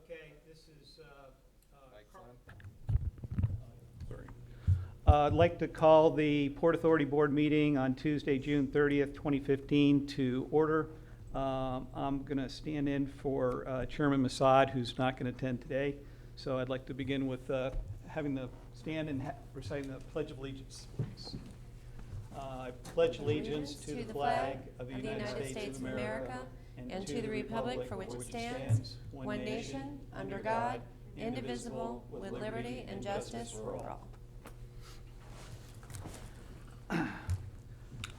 Okay, this is, Mike's Carl. on. Sorry. I'd like to call the Port Authority Board meeting on Tuesday, June 30th, 2015 to order. I'm going to stand in for Chairman Massad, who's not going to attend today. So I'd like to begin with having the stand and reciting the Pledge of Allegiance, please. I pledge allegiance to the flag of the United States of America and to the republic for which it stands, one nation, under God, indivisible, with liberty and justice for all.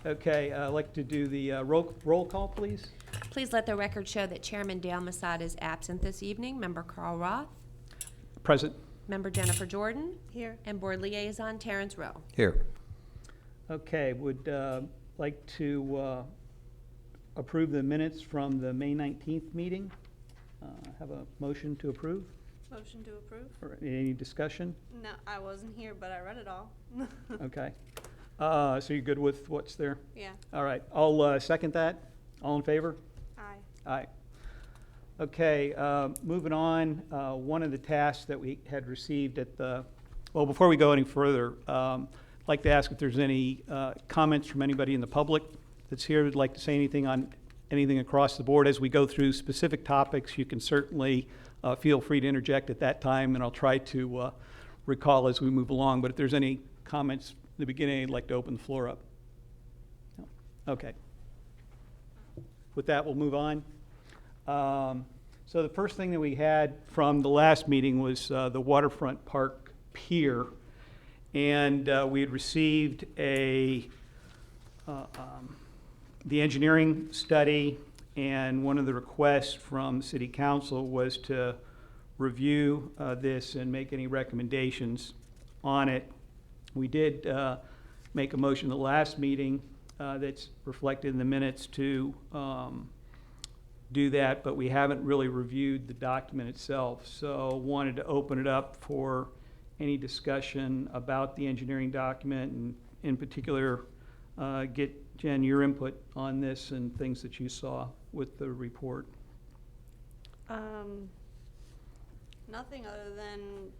Okay, I'd like to do the roll call, please. Please let the record show that Chairman Dale Massad is absent this evening. Member Carl Roth, Present. Member Jennifer Jordan, here, and Board Liaison Terrence Rowe. Here. Okay, would like to approve the minutes from the May 19th meeting. Have a motion to approve? Motion to approve? Or any discussion? No, I wasn't here, but I read it all. Okay. So you're good with what's there? Yeah, All right, I'll second that. All in favor? aye. Aye. Okay, moving on, one of the tasks that we had received at the, well, before we go any further, I'd like to ask if there's any comments from anybody in the public that's here who'd like to say anything on anything across the board. As we go through specific topics, you can certainly feel free to interject at that time, and I'll try to recall as we move along. But if there's any comments in the beginning, I'd like to open the floor up. No? Okay. With that, we'll move on. So the first thing that we had from the last meeting was the Waterfront Park Pier. And we had received the engineering study, and one of the requests from City Council was to review this and make any recommendations on it. We did make a motion at the last meeting that's reflected in the minutes to do that, but we haven't really reviewed the document itself. So wanted to open it up for any discussion about the engineering document, and in particular, get, Jen, your input on this and things that you saw with the report. Nothing other than,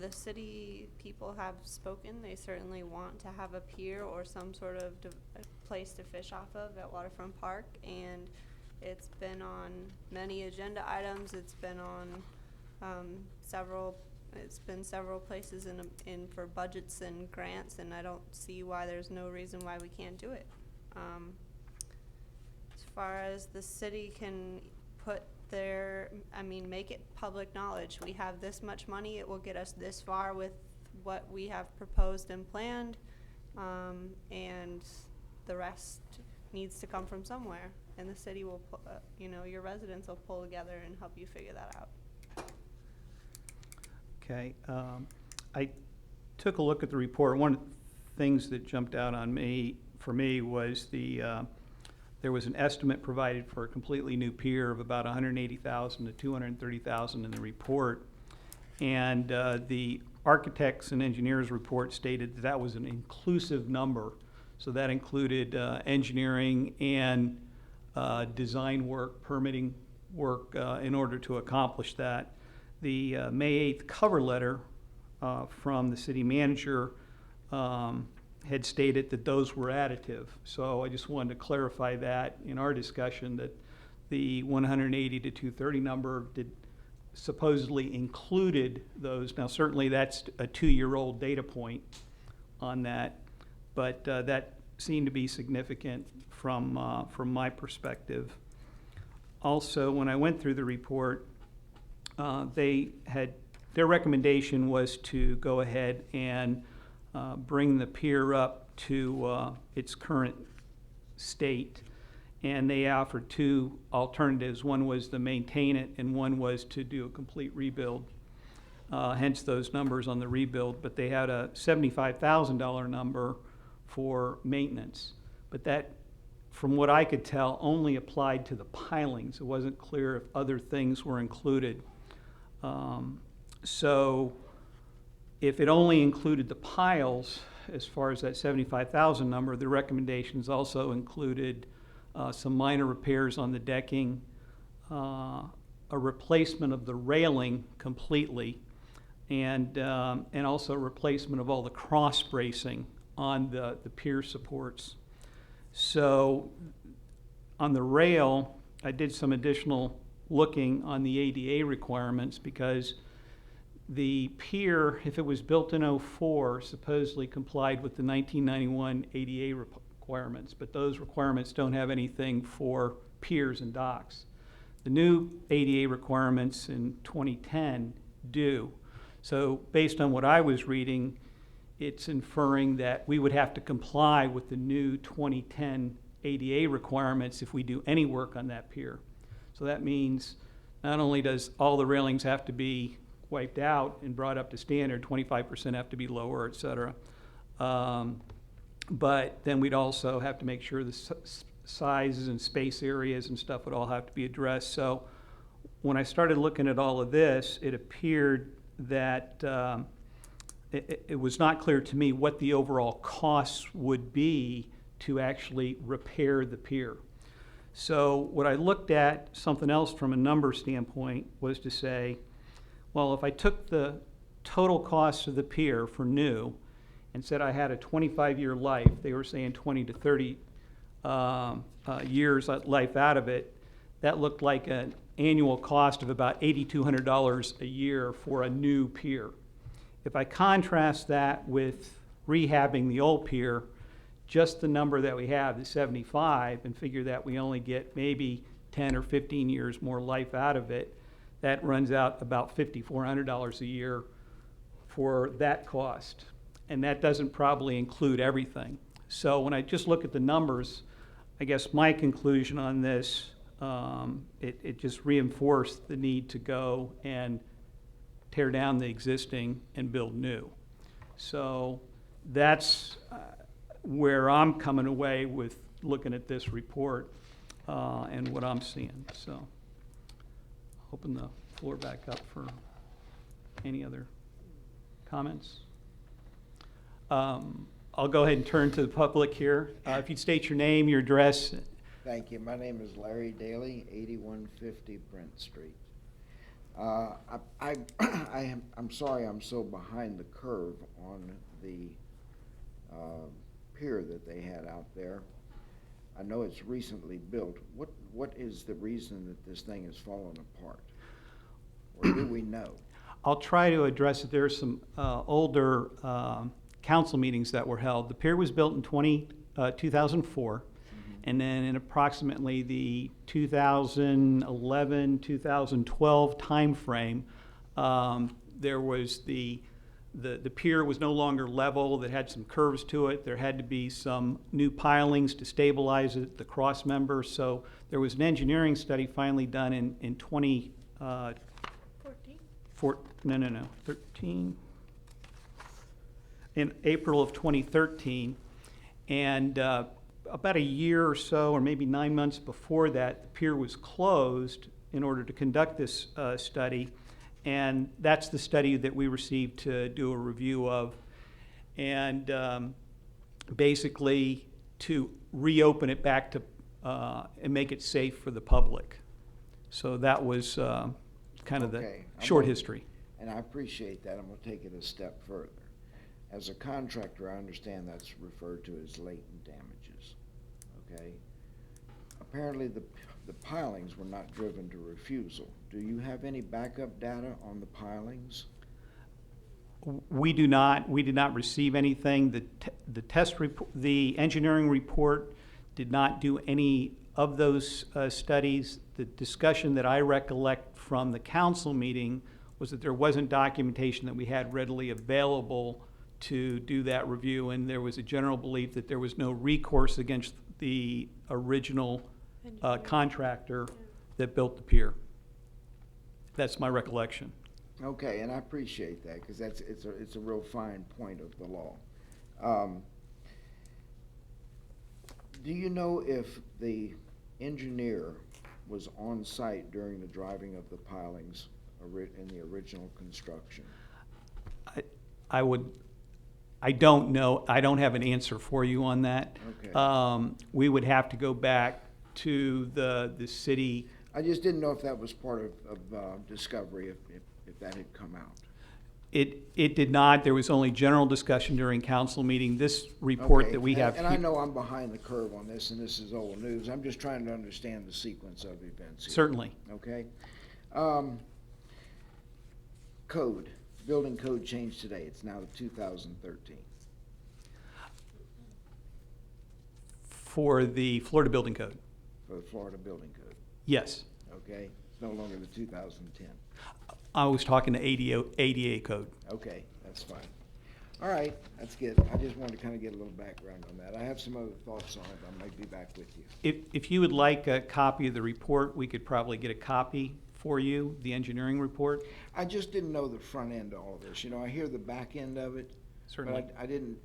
the city people have spoken. They certainly want to have a pier or some sort of a place to fish off of at Waterfront Park, and it's been on many agenda items. It's been on several places in for budgets and grants, and I don't see why there's no reason why we can't do it. As far as the city can make it public knowledge. We have this much money, it will get us this far with what we have proposed and planned, and the rest needs to come from somewhere, and the city will, your residents will pull together and help you figure that out. Okay, I took a look at the report. One of the things that jumped out on me, for me, was there was an estimate provided for a completely new pier of about $180,000 to $230,000 in the report, and the architects and engineers report stated that was an inclusive number. So that included engineering and design work, permitting work in order to accomplish that. The May 8th cover letter from the city manager had stated that those were additive. So I just wanted to clarify that in our discussion, that the 180 to 230 number supposedly included those. Now certainly that's a 2-year-old data point on that, but that seemed to be significant from my perspective. Also, when I went through the report, their recommendation was to go ahead and bring the pier up to its current state, and they offered two alternatives. One was to maintain it, and one was to do a complete rebuild, hence those numbers on the rebuild. But they had a $75,000 number for maintenance, but that, from what I could tell, only applied to the pilings. It wasn't clear if other things were included. So if it only included the piles, as far as that $75,000 number, the recommendations also included some minor repairs on the decking, a replacement of the railing completely, and also replacement of all the cross bracing on the pier supports. So on the rail, I did some additional looking on the ADA requirements, because the pier, if it was built in '04, supposedly complied with the 1991 ADA requirements, but those requirements don't have anything for piers and docks. The new ADA requirements in 2010 do. So based on what I was reading, it's inferring that we would have to comply with the new 2010 ADA requirements if we do any work on that pier. So that means not only does all the railings have to be wiped out and brought up to standard, 25% have to be lower, et cetera. But then we'd also have to make sure the sizes and space areas and stuff would all have to be addressed. So when I started looking at all of this, it appeared that it was not clear to me what the overall costs would be to actually repair the pier. So what I looked at, something else from a number standpoint, was to say, well, if I took the total cost of the pier for new and said I had a 25-year life, they were saying 20 to 30 years life out of it, that looked like an annual cost of about $8,200 a year for a new pier. If I contrast that with rehabbing the old pier, just the number that we have, the 75, and figure that we only get maybe 10 or 15 years more life out of it, that runs out about $5,400 a year for that cost. And that doesn't probably include everything. So when I just look at the numbers, I guess my conclusion on this, it just reinforced the need to go and tear down the existing and build new. So that's where I'm coming away with looking at this report and what I'm seeing. So open the floor back up for any other comments. I'll go ahead and turn to the public here. If you'd state your name, your address. Thank you. My name is Larry Daly, 8150 Brent Street. I'm sorry I'm so behind the curve on the pier that they had out there. I know it's recently built. What is the reason that this thing has fallen apart? Or do we know? I'll try to address it. There's some older council meetings that were held. The pier was built in 2004, and then in approximately the 2011, 2012 timeframe, there was the pier was no longer level. That had some curves to it. There had to be some new pilings to stabilize it, the cross members. So there was an engineering study finally done in 13. In April of 2013, and about a year or so, or maybe 9 months before that, the pier was closed in order to conduct this study, and that's the study that we received to do a review of, and basically to reopen it back to and make it safe for the public. So that was kind of the short history. And I appreciate that. I'm going to take it a step further. As a contractor, I understand that's referred to as latent damages, okay? Apparently, the pilings were not driven to refusal. Do you have any backup data on the pilings? We do not. We did not receive anything. The test report, the engineering report, did not do any of those studies. The discussion that I recollect from the council meeting was that there wasn't documentation that we had readily available to do that review, and there was a general belief that there was no recourse against the original contractor that built the pier. That's my recollection. Okay, and I appreciate that, because it's a real fine point of the law. Do you know if the engineer was on site during the driving of the pilings in the original construction? I don't know. I don't have an answer for you on that. Okay. We would have to go back to the city I just didn't know if that was part of Discovery, if that had come out. It did not. There was only general discussion during council meeting. This report Okay, that we have. and I know I'm behind the curve on this, and this is old news. I'm just trying to understand the sequence of events here. Certainly. Okay? Code, building code changed today. It's now 2013. For the Florida Building Code. For the Florida Building Code, Yes. okay? It's no longer the 2010. I was talking to ADA code. Okay, that's fine. All right, that's good. I just wanted to kind of get a little background on that. I have some other thoughts on it. I might be back with you. If you would like a copy of the report, we could probably get a copy for you, the engineering report. I just didn't know the front end of all of this. You know, I hear the back end of it, Certainly. but I didn't,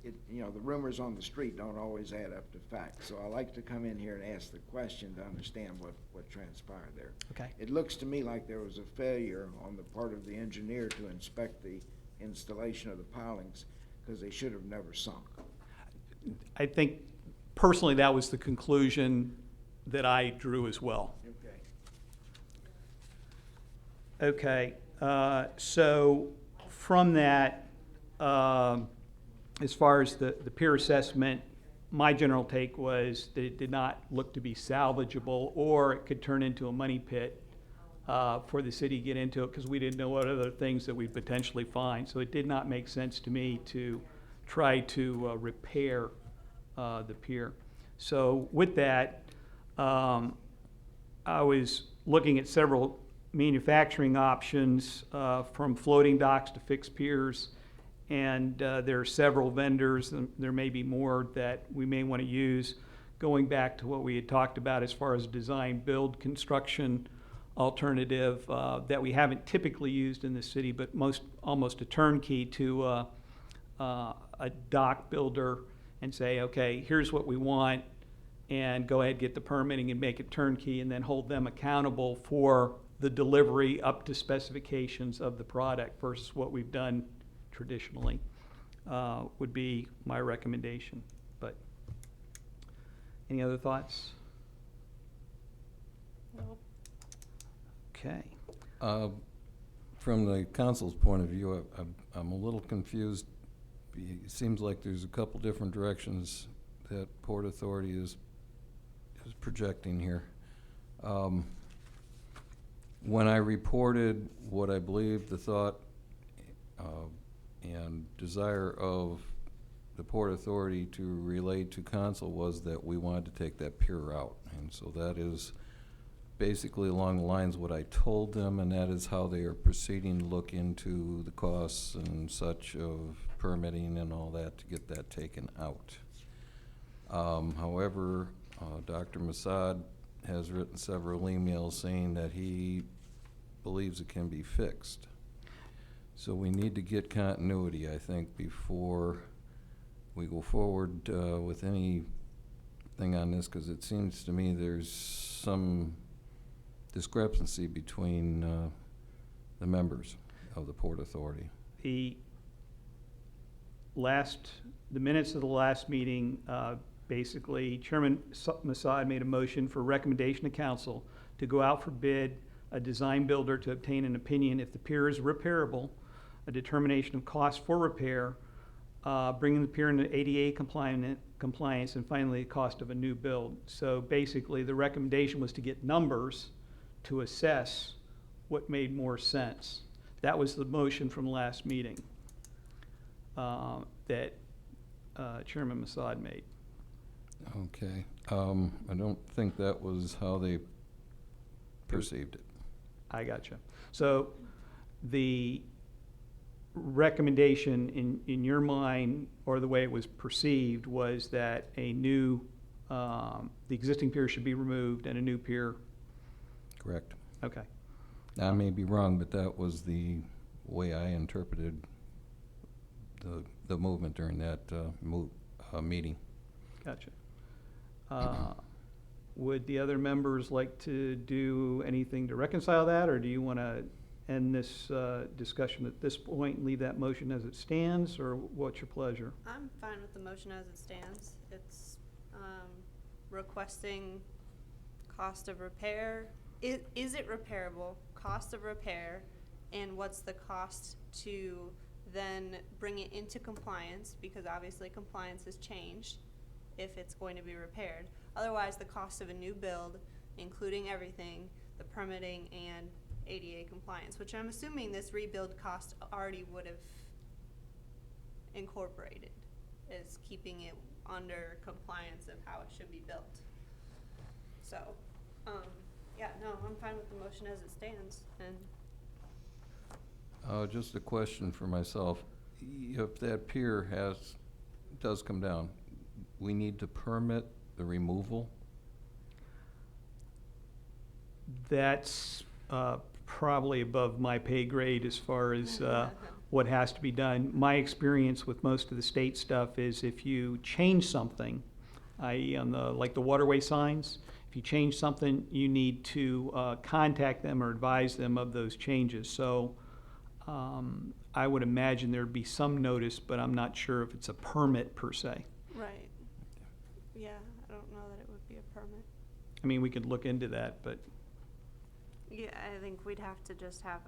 you know, the rumors on the street don't always add up to facts. So I like to come in here and ask the question to understand what transpired there. Okay. It looks to me like there was a failure on the part of the engineer to inspect the installation of the pilings, because they should have never sunk. I think personally that was the conclusion that I drew as well. Okay. Okay, so from that, as far as the peer assessment, my general take was that it did not look to be salvageable, or it could turn into a money pit for the city to get into it, because we didn't know what other things that we'd potentially find. So it did not make sense to me to try to repair the pier. So with that, I was looking at several manufacturing options, from floating docks to fixed piers, and there are several vendors, and there may be more that we may want to use, going back to what we had talked about as far as design, build, construction alternative that we haven't typically used in the city, but almost a turnkey to a dock builder and say, okay, here's what we want, and go ahead, get the permitting and make it turnkey, and then hold them accountable for the delivery up to specifications of the product versus what we've done traditionally, would be my recommendation. But any other thoughts? Nope. Okay. From the council's point of view, I'm a little confused. It seems like there's a couple different directions that Port Authority is projecting here. When I reported what I believe the thought and desire of the Port Authority to relay to council was that we wanted to take that pier out. And so that is basically along the lines of what I told them, and that is how they are proceeding to look into the costs and such of permitting and all that to get that taken out. However, Dr. Masad has written several emails saying that he believes it can be fixed. So we need to get continuity, I think, before we go forward with anything on this, because it seems to me there's some discrepancy between the members of the Port Authority. The minutes of the last meeting, basically, Chairman Masad made a motion for recommendation to council to go out for bid, a design builder to obtain an opinion if the pier is repairable, a determination of cost for repair, bringing the pier into ADA compliance, and finally the cost of a new build. So basically, the recommendation was to get numbers to assess what made more sense. That was the motion from last meeting that Chairman Masad made. Okay. I don't think that was how they perceived it. I gotcha. So the recommendation in your mind, or the way it was perceived, was that a new, the existing pier should be removed and a new pier. Correct. Okay. I may be wrong, but that was the way I interpreted the movement during that meeting. Gotcha. Would the other members like to do anything to reconcile that, or do you want to end this discussion at this point and leave that motion as it stands, or what's your pleasure? I'm fine with the motion as it stands. It's requesting cost of repair, is it repairable, cost of repair, and what's the cost to then bring it into compliance, because obviously compliance has changed if it's going to be repaired. Otherwise, the cost of a new build, including everything, the permitting and ADA compliance, which I'm assuming this rebuild cost already would have incorporated, is keeping it under compliance of how it should be built. So, yeah, no, I'm fine with the motion as it stands, and Just a question for myself. If that pier does come down, we need to permit the removal? That's probably above my pay grade as far as what has to be done. My experience with most of the state stuff is if you change something, i.e. on like the waterway signs, if you change something, you need to contact them or advise them of those changes. So I would imagine there'd be some notice, but I'm not sure if it's a permit per se. right. Yeah, I don't know that it would be a permit. I mean, we could look into that, but Yeah, I think we'd have to just have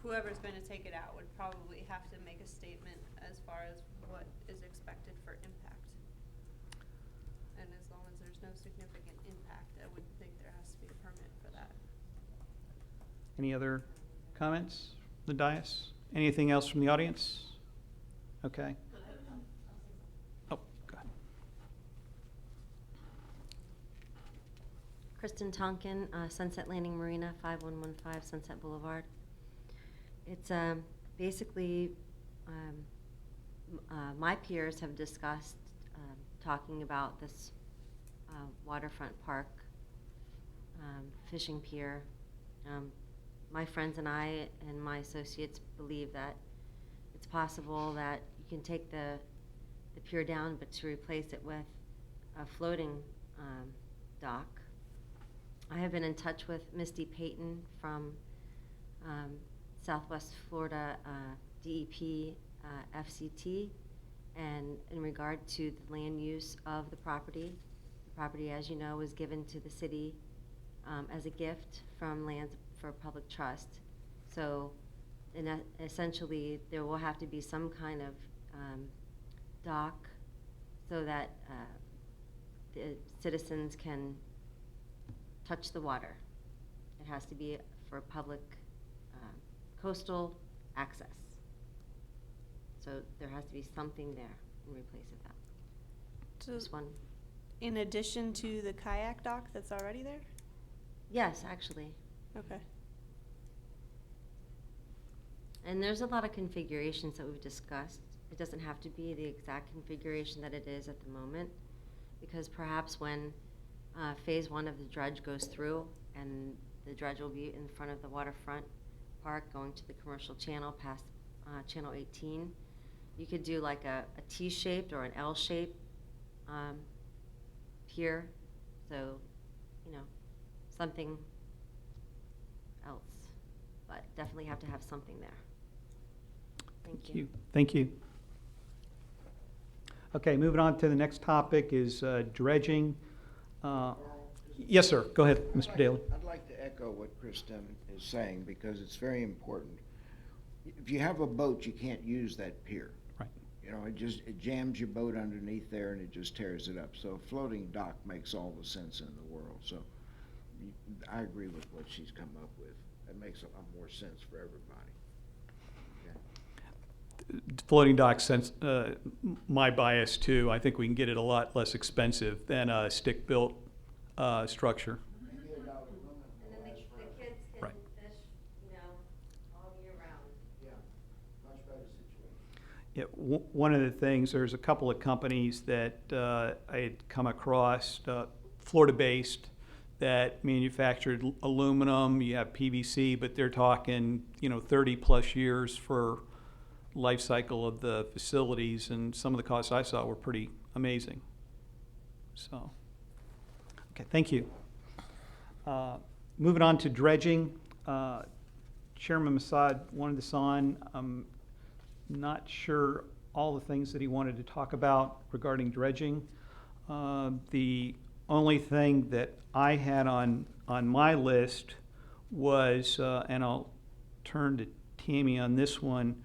whoever's gonna take it out would probably have to make a statement as far as what is expected for impact. And as long as there's no significant impact, I would think there has to be a permit for that. any other comments from the dais? Anything else from the audience? Okay. Oh, go ahead. Kristen Tonkin, Sunset Landing Marina, 5115 Sunset Boulevard. It's basically, my peers have discussed talking about this waterfront park fishing pier. My friends and I and my associates believe that it's possible that you can take the pier down, but to replace it with a floating dock. I have been in touch with Misty Payton from Southwest Florida DEP FCT, and in regard to the land use of the property, as you know, was given to the city as a gift from Lands for Public Trust. So essentially, there will have to be some kind of dock so that the citizens can touch the water. It has to be for public coastal access. So there has to be something there in replace of that. So This one, in addition to the kayak dock that's already there? yes, actually. Okay. And there's a lot of configurations that we've discussed. It doesn't have to be the exact configuration that it is at the moment, because perhaps when phase 1 of the dredge goes through, and the dredge will be in front of the waterfront park going to the commercial channel past channel 18, you could do like a T-shaped or an L-shaped pier. So, you know, something else, but definitely have to have something there. Thank you. Thank you. Okay, moving on to the next topic is dredging. Yes, sir. Go ahead, Mr. Daly. I'd like to echo what Kristen is saying, because it's very important. If you have a boat, you can't use that pier. Right. You know, it jams your boat underneath there and it just tears it up. So a floating dock makes all the sense in the world. So I agree with what she's come up with. It makes a lot more sense for everybody. Okay. Floating dock, sense, my bias too. I think we can get it a lot less expensive than a stick-built structure. And then the kids can Right. fish, you know, all year round. Yeah, much better situation. Yeah, one of the things, there's a couple of companies that I had come across, Florida-based, that manufactured aluminum. You have PVC, but they're talking, 30-plus years for life cycle of the facilities, and some of the costs I saw were pretty amazing. So, okay, thank you. Moving on to dredging. Chairman Massad wanted this on. I'm not sure all the things that he wanted to talk about regarding dredging. The only thing that I had on on my list was, and I'll turn to Tammy on this one,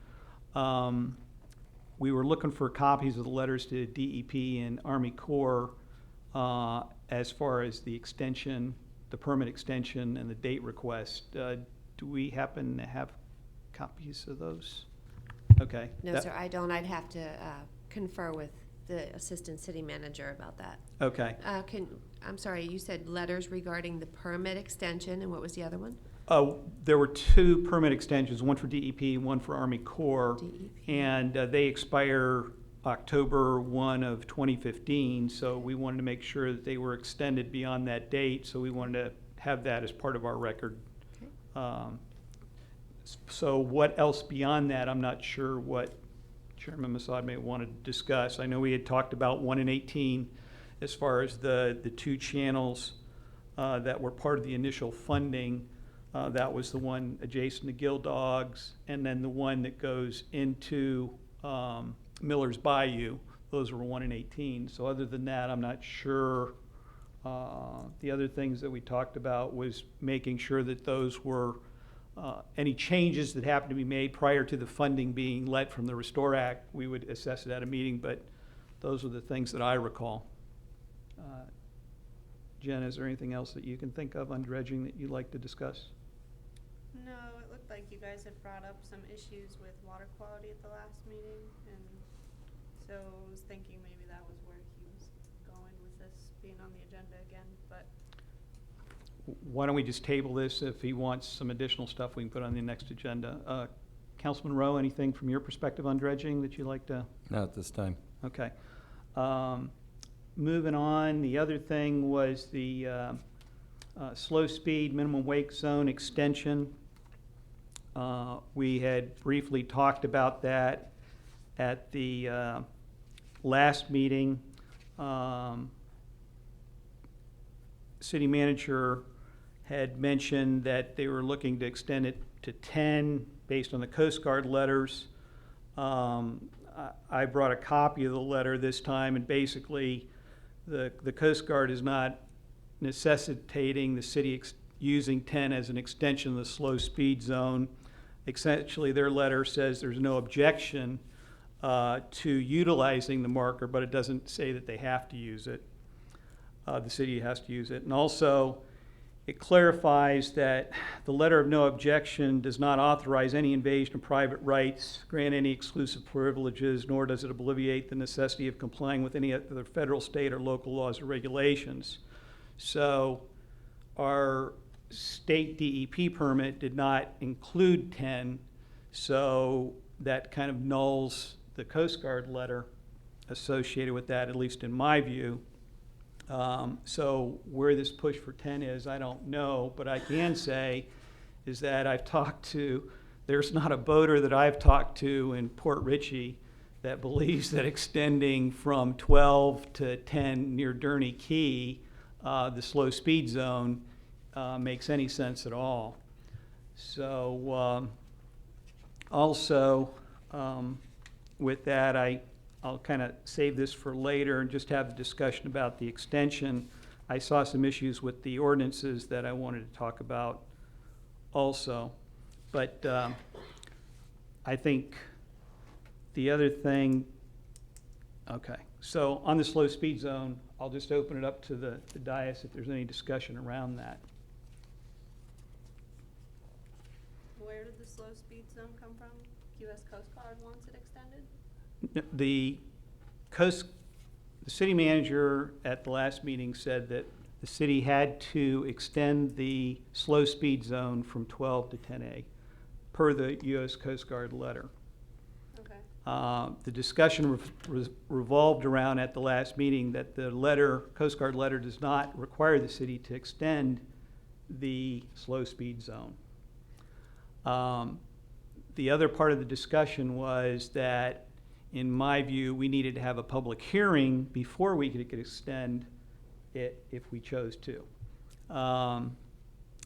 we were looking for copies of the letters to DEP and Army Corps as far as the extension, the permit extension and the date request. Do we happen to have copies of those? Okay. No, that- sir, I don't. I'd have to confer with the assistant city manager about that. Okay. I'm sorry, you said letters regarding the permit extension, and what was the other one? There were two permit extensions, one for DEP and one for Army Corps. DEP. And they expire October 1 of 2015, so we wanted to make sure that they were extended beyond that date, so we wanted to have that as part of our record. Okay. So what else beyond that, I'm not sure what Chairman Massad may want to discuss. I know we had talked about 1 and 18 as far as the two channels that were part of the initial funding. That was the one adjacent to Gill Dogs, and then the one that goes into Miller's Bayou. Those were 1 and 18. So other than that, I'm not sure. The other things that we talked about was making sure that those were any changes that happened to be made prior to the funding being let from the Restore Act, we would assess it at a meeting, but those are the things that I recall. Jen, is there anything else that you can think of on dredging that you'd like to discuss? No, it looked like you guys had brought up some issues with water quality at the last meeting, and so I was thinking maybe that was where he was going with this being on the agenda again, but Why don't we just table this? If he wants some additional stuff, we can put on the next agenda. Councilman Rowe, anything from your perspective on dredging that you'd like to? Not at this time. Okay. Moving on, the other thing was the slow speed minimum wake zone extension. We had briefly talked about that at the last meeting. City manager had mentioned that they were looking to extend it to 10 based on the Coast Guard letters. I brought a copy of the letter this time, and basically the Coast Guard is not necessitating the city using 10 as an extension of the slow speed zone. Essentially, their letter says there's no objection to utilizing the marker, but it doesn't say that they have to use it. The city has to use it. And also, it clarifies that the letter of no objection does not authorize any invasion of private rights, grant any exclusive privileges, nor does it obviate the necessity of complying with any other federal, state, or local laws or regulations. So our state DEP permit did not include 10, so that kind of nulls the Coast Guard letter associated with that, at least in my view. So where this push for 10 is, I don't know, but I can say is that there's not a boater that I've talked to in Port Richey that believes that extending from 12 to 10 near Durney Key, the slow speed zone, makes any sense at all. So also with that, I'll kind of save this for later and just have the discussion about the extension. I saw some issues with the ordinances that I wanted to talk about also. But I think the other thing, okay, so on the slow speed zone, I'll just open it up to the dais if there's any discussion around that. where did the slow speed zone come from? US Coast Guard wants it extended? The city manager at the last meeting said that the city had to extend the slow speed zone from 12 to 10A per the U.S. Coast Guard letter. Okay. The discussion revolved around at the last meeting that the letter, Coast Guard letter, does not require the city to extend the slow speed zone. The other part of the discussion was that, in my view, we needed to have a public hearing before we could extend it if we chose to. And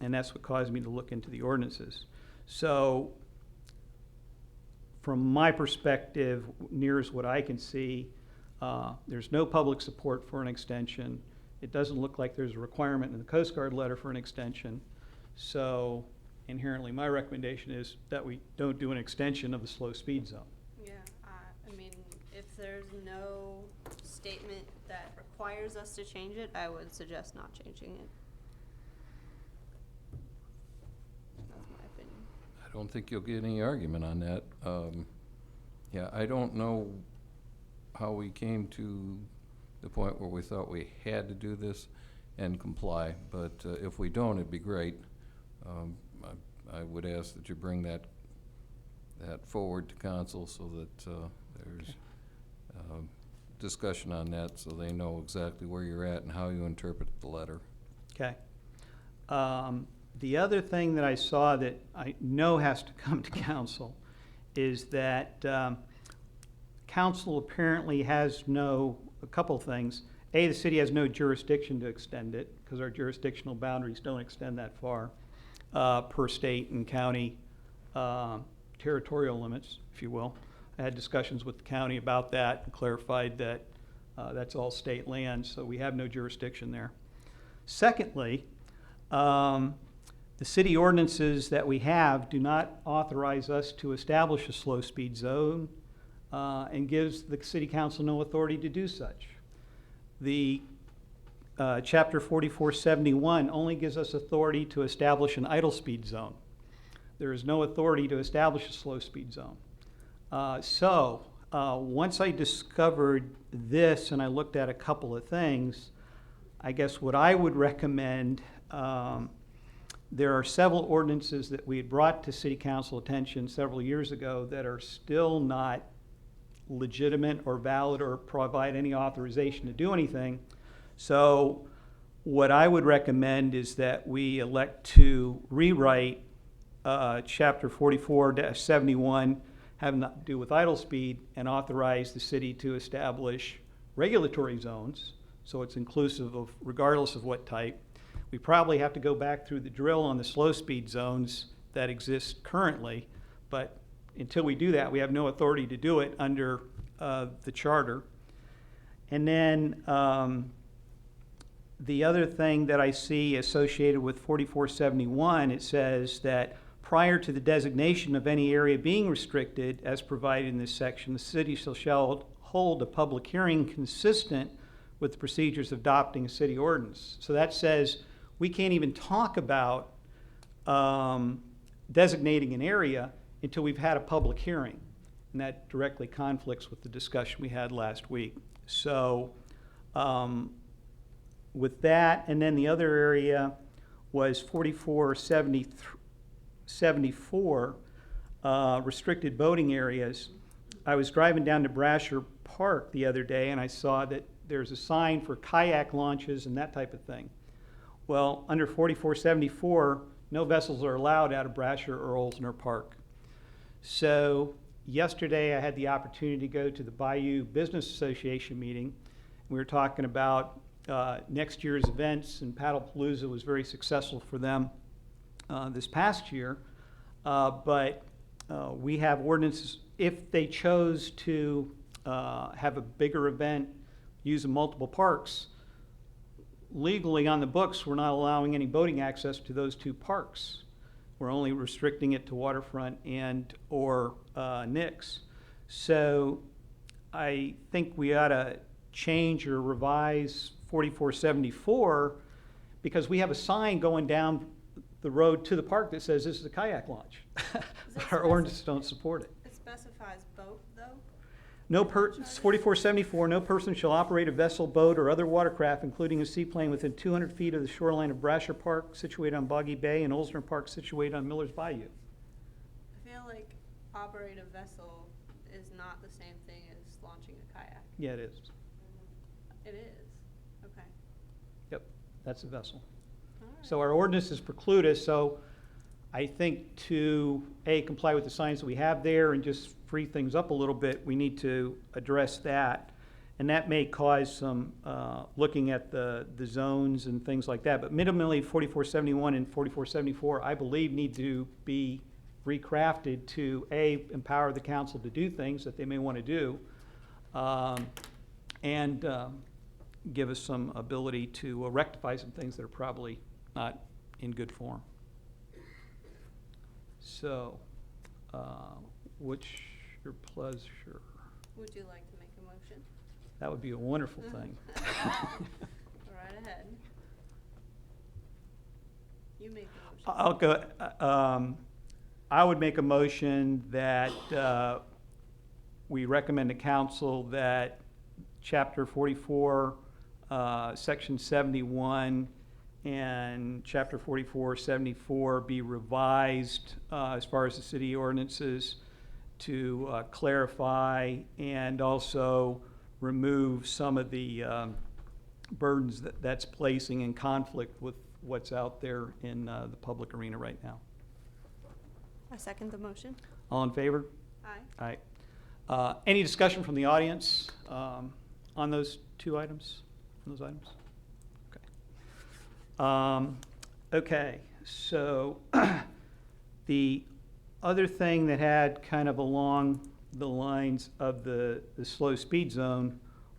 that's what caused me to look into the ordinances. So from my perspective, near as what I can see, there's no public support for an extension. It doesn't look like there's a requirement in the Coast Guard letter for an extension. So inherently, my recommendation is that we don't do an extension of the slow speed zone. Yeah, I mean, if there's no statement that requires us to change it, I would suggest not changing it. That's my opinion. I don't think you'll get any argument on that. Yeah, I don't know how we came to the point where we thought we had to do this and comply, but if we don't, it'd be great. I would ask that you bring that forward to council so that there's discussion on that, so they know exactly where you're at and how you interpret the letter. Okay. The other thing that I saw that I know has to come to council is that council apparently has a couple things. A, the city has no jurisdiction to extend it because our jurisdictional boundaries don't extend that far per state and county territorial limits, if you will. I had discussions with the county about that and clarified that that's all state land, so we have no jurisdiction there. Secondly, the city ordinances that we have do not authorize us to establish a slow speed zone and gives the city council no authority to do such. The Chapter 4471 only gives us authority to establish an idle speed zone. There is no authority to establish a slow speed zone. Once I discovered this and I looked at a couple of things, I guess what I would recommend, there are several ordinances that we had brought to city council attention several years ago that are still not legitimate or valid or provide any authorization to do anything. So what I would recommend is that we elect to rewrite Chapter 44-71 having to do with idle speed and authorize the city to establish regulatory zones, so it's inclusive of regardless of what type. We probably have to go back through the drill on the slow speed zones that exist currently, but until we do that, we have no authority to do it under the charter. And then the other thing that I see associated with 4471, it says that prior to the designation of any area being restricted as provided in this section, the city shall hold a public hearing consistent with the procedures of adopting a city ordinance. So that says we can't even talk about designating an area until we've had a public hearing. And that directly conflicts with the discussion we had last week. So with that, and then the other area was 4474, restricted boating areas. I was driving down to Brasher Park the other day and I saw that there's a sign for kayak launches and that type of thing. Well, under 4474, no vessels are allowed out of Brasher or Olsner Park. So yesterday I had the opportunity to go to the Bayou Business Association meeting. We were talking about next year's events, and Paddlepalooza was very successful for them this past year. But we have ordinances, if they chose to have a bigger event using multiple parks, legally on the books, we're not allowing any boating access to those two parks. We're only restricting it to waterfront and or Nix. So I think we ought to change or revise 4474 because we have a sign going down the road to the park that says this is a kayak launch. Our ordinances don't support it. It specifies boat, though? No 4474, no person shall operate a vessel, boat, or other watercraft, including a seaplane, within 200 feet of the shoreline of Brasher Park, situated on Boggy Bay, and Olsner Park, situated on Miller's Bayou. I feel like operate a vessel is not the same thing as launching a kayak. Yeah, it is. It is? Okay. Yep, that's a vessel. All right. So our ordinances preclude us, so I think to, A, comply with the signs that we have there and just free things up a little bit, we need to address that. And that may cause some looking at the zones and things like that. But minimally 4471 and 4474, I believe, need to be recrafted to, A, empower the council to do things that they may want to do, and give us some ability to rectify some things that are probably not in good form. So, what's your pleasure? Would you like to make a motion? That would be a wonderful thing. Go right ahead. You make the motion. I'll go, I would make a motion that we recommend to council that Chapter 44, Section 71, and Chapter 44, 74 be revised as far as the city ordinances to clarify and also remove some of the burdens that's placing in conflict with what's out there in the public arena right now. I second the motion. All in favor? Aye. Aye. Any discussion from the audience on those two items? On those items? Okay. Okay, so the other thing that had kind of along the lines of the slow speed zone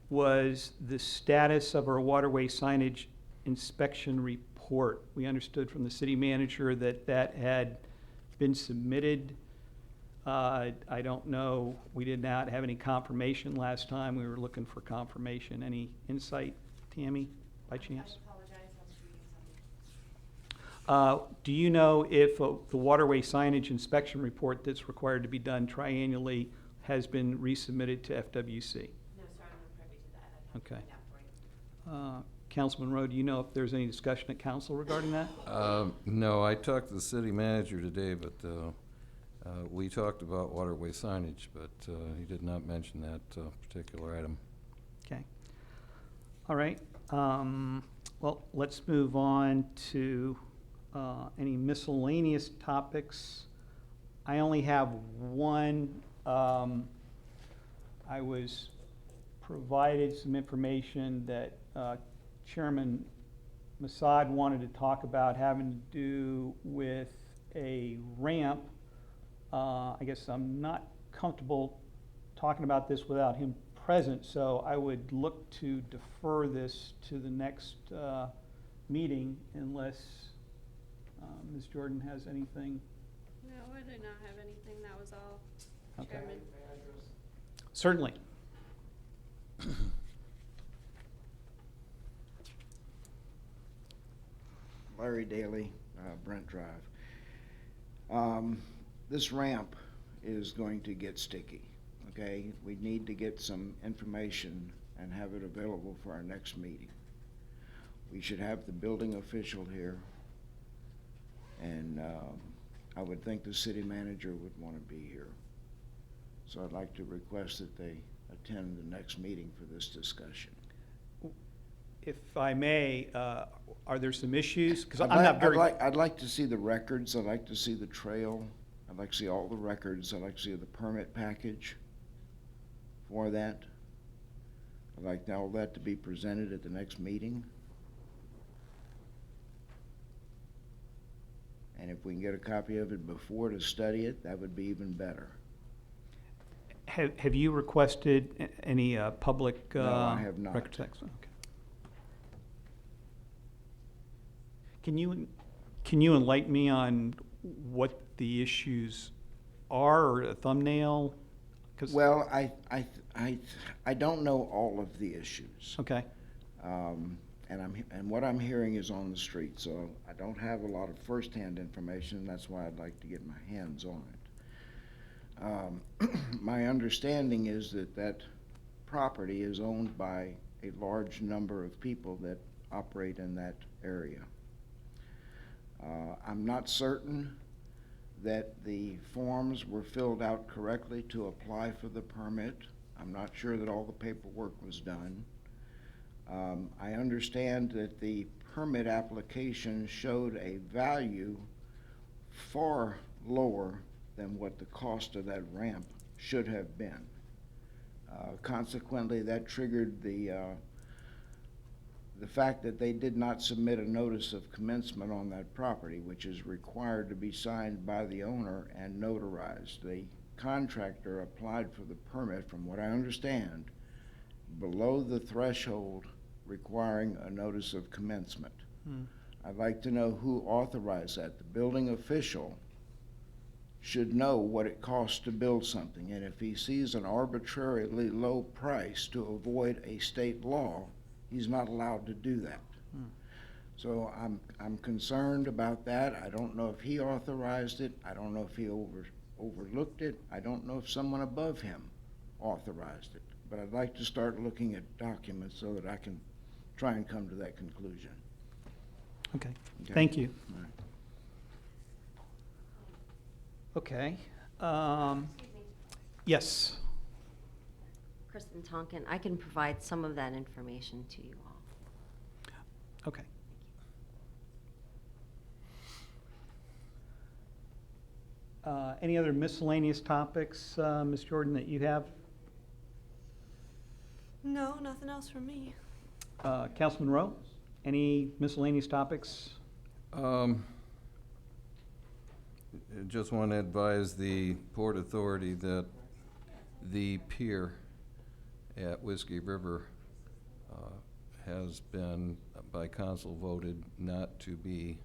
was the status of our waterway signage inspection report. We understood from the city manager that that had been submitted. I don't know, we did not have any confirmation last time. We were looking for confirmation. Any insight, Tammy, by chance? I apologize, I was reading something. Do you know if the waterway signage inspection report that's required to be done triannually has been resubmitted to FWC? No, sir, I'm not privy to that. I'd have to Okay. find out for you. Councilman Rowe, do you know if there's any discussion at council regarding that? No, I talked to the city manager today, but we talked about waterway signage, but he did not mention that particular item. Okay. All right. Well, let's move on to any miscellaneous topics. I only have one. I was provided some information that Chairman Masad wanted to talk about having to do with a ramp. I guess I'm not comfortable talking about this without him present, so I would look to defer this to the next meeting unless Ms. Jordan has anything. No, I did not have anything. That was all, Okay. Chairman. Certainly. Larry Daly, Brent Drive. This ramp is going to get sticky, okay? We need to get some information and have it available for our next meeting. We should have the building official here, and I would think the city manager would want to be here. So I'd like to request that they attend the next meeting for this discussion. If I may, are there some issues? Because I'm not very. I'd like to see the records, I'd like to see the trail, I'd like to see all the records, I'd like to see the permit package for that. I'd like all that to be presented at the next meeting. And if we can get a copy of it before to study it, that would be even better. Have you requested any public? No, I have not. Records access? Okay. Can you enlighten me on what the issues are, or a thumbnail? 'Cause- Well, I don't know all of the issues. Okay. And what I'm hearing is on the street, so I don't have a lot of firsthand information. That's why I'd like to get my hands on it. My understanding is that that property is owned by a large number of people that operate in that area. I'm not certain that the forms were filled out correctly to apply for the permit. I'm not sure that all the paperwork was done. I understand that the permit application showed a value far lower than what the cost of that ramp should have been. Consequently, that triggered the fact that they did not submit a notice of commencement on that property, which is required to be signed by the owner and notarized. The contractor applied for the permit, from what I understand, below the threshold requiring a notice of commencement. Hmm. I'd like to know who authorized that. The building official should know what it costs to build something, and if he sees an arbitrarily low price to avoid a state law, he's not allowed to do that. Hmm. So I'm concerned about that. I don't know if he authorized it. I don't know if he overlooked it. I don't know if someone above him authorized it. But I'd like to start looking at documents so that I can try and come to that conclusion. Okay, Okay? thank you. All right. Okay. Yes. Kristen Tonkin, I can provide some of that information to you all. Okay. Any other miscellaneous topics, Ms. Jordan, that you have? No, nothing else from me. Councilman Rowe, any miscellaneous topics? Just want to advise the Port Authority that the pier at Whiskey River has been, by council, voted not to be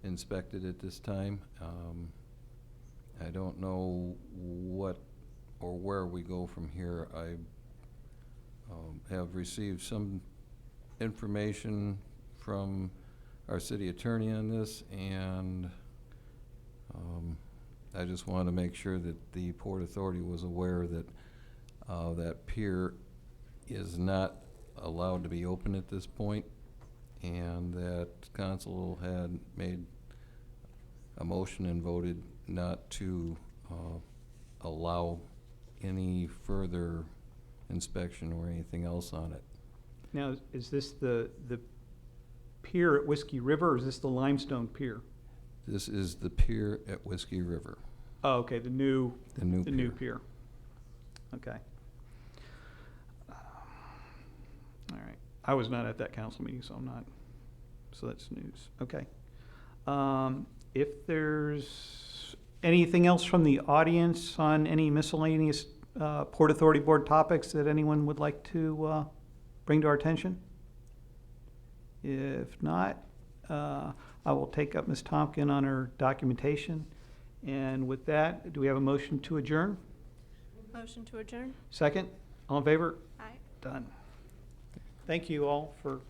inspected at this time. I don't know what or where we go from here. I have received some information from our city attorney on this, and I just want to make sure that the Port Authority was aware that that pier is not allowed to be open at this point, and that council had made a motion and voted not to allow any further inspection or anything else on it. Now, is this the pier at Whiskey River, or is this the limestone pier? This is the pier at Whiskey River, Oh, okay, the new the new pier. pier. Okay. All right. I was not at that council meeting, so I'm not, so that's news. Okay. If there's anything else from the audience on any miscellaneous Port Authority Board topics that anyone would like to bring to our attention? If not, I will take up Ms. Tompkin on her documentation. And with that, do we have a motion to adjourn? Motion to adjourn? Second? All in favor? Aye. Done. Thank you all for